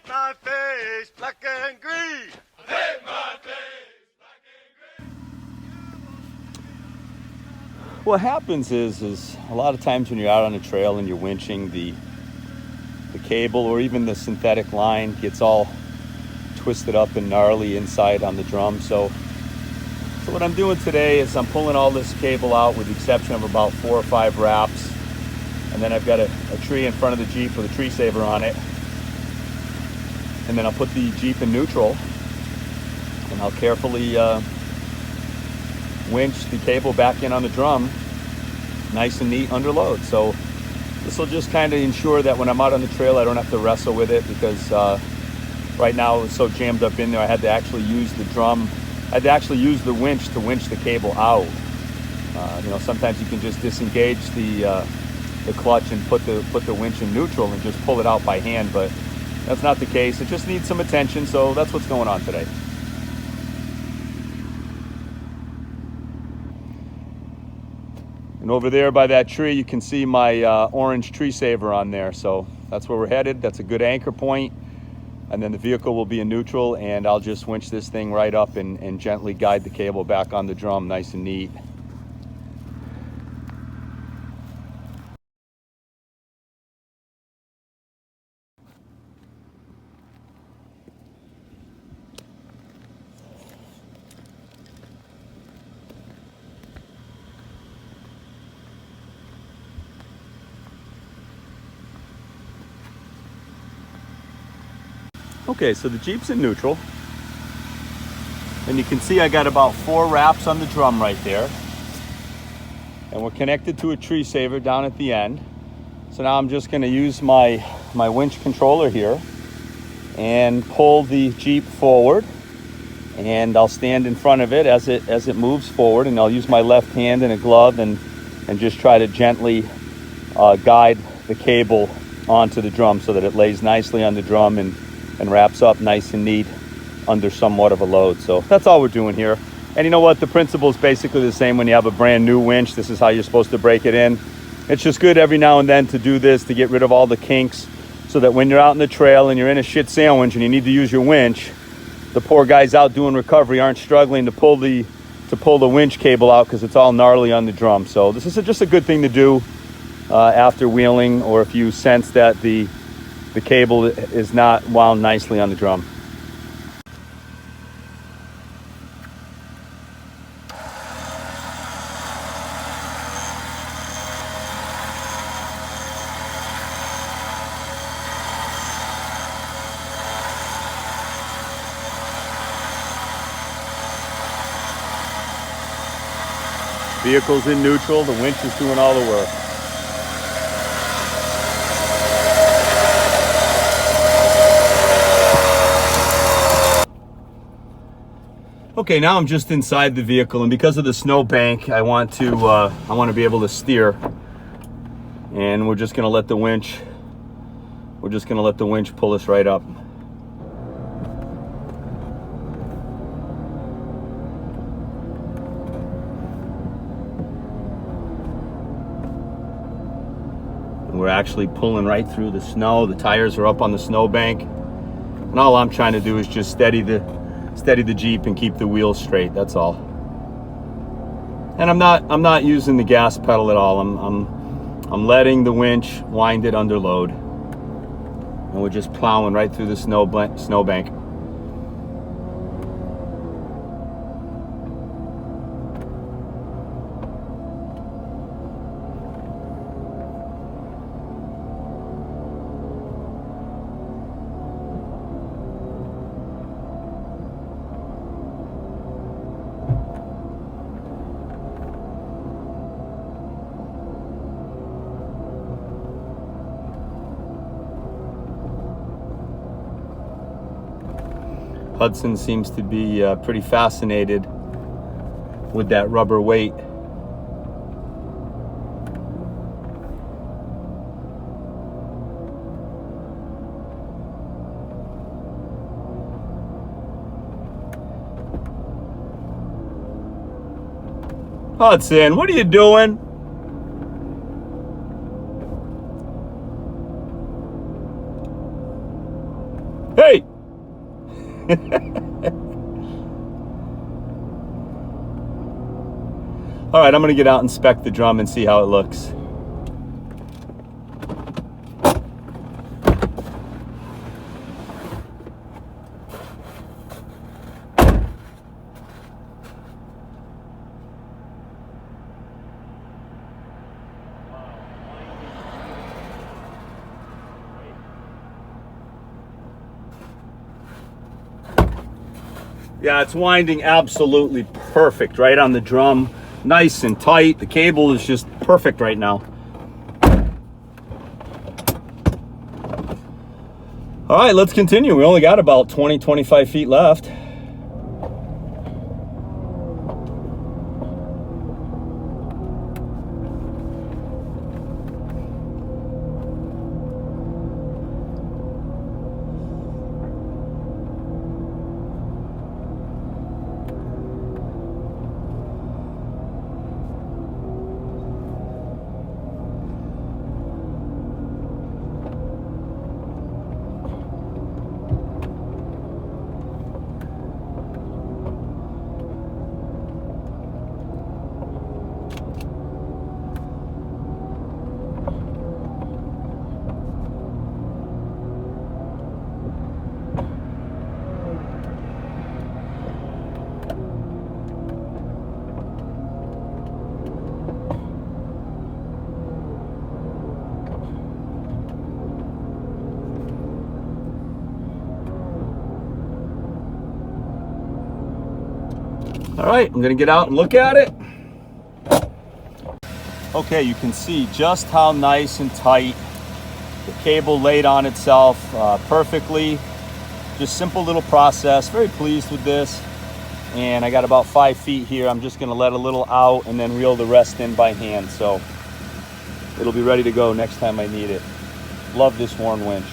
paint my face black and green. I paint my face black and green. What happens is a lot of times when you're out on a trail and you're winching, the cable or even the synthetic line gets all twisted up and gnarly inside on the drum. So what I'm doing today is I'm pulling all this cable out with the exception of about 4 or 5 wraps. And then I've got a tree in front of the Jeep with a tree saver on it. And then I'll put the Jeep in neutral and I'll carefully winch the cable back in on the drum, nice and neat under load. So this will just kind of ensure that when I'm out on the trail, I don't have to wrestle with it, because right now it's so jammed up in there, I had to actually use the winch to winch the cable out. Sometimes you can just disengage the clutch and put the winch in neutral and just pull it out by hand, but that's not the case. It just needs some attention, so that's what's going on today. And over there by that tree, you can see my orange tree saver on there. So that's where we're headed. That's a good anchor point. And then the vehicle will be in neutral, and I'll just winch this thing right up and gently guide the cable back on the drum, nice and neat. Okay, so the Jeep's in neutral, and you can see I got about 4 wraps on the drum right there, and we're connected to a tree saver down at the end. So now I'm just going to use my winch controller here and pull the Jeep forward, and I'll stand in front of it as it moves forward, and I'll use my left hand in a glove and just try to gently guide the cable onto the drum so that it lays nicely on the drum and wraps up nice and neat under somewhat of a load. So that's all we're doing here. And you know what? The principle is basically the same when you have a brand new winch. This is how you're supposed to break it in. It's just good every now and then to do this to get rid of all the kinks, so that when you're out in the trail and you're in a shit sandwich and you need to use your winch, the poor guys out doing recovery aren't struggling to pull the winch cable out because it's all gnarly on the drum. So this is just a good thing to do after wheeling, or if you sense that the cable is not wound nicely on the drum. Vehicle's in neutral, the winch is doing all the work. Okay, now I'm just inside the vehicle, and because of the snowbank, I want to be able to steer, and we're just going to let the winch pull us right up. And we're actually pulling right through the snow. The tires are up on the snowbank, and all I'm trying to do is just steady the Jeep and keep the wheels straight. That's all. And I'm not using the gas pedal at all. I'm letting the winch wind it under load, and we're just plowing right through the snowbank. Hudson seems to be pretty fascinated with that rubber weight. Hudson, what are you doing? Hey! All right, I'm gonna get out and inspect the drum and see how it looks. Yeah, it's winding absolutely perfect right on the drum. Nice and tight. The cable is just perfect right now. All right, let's continue. We only got about 20, 25 feet left. All right, I'm gonna get out and look at it. Okay, you can see just how nice and tight the cable laid on itself perfectly. Just simple little process. Very pleased with this. And I got about 5 feet here. I'm just gonna let a little out and then reel the rest in by hand. So it'll be ready to go next time I need it. Love this Warn winch.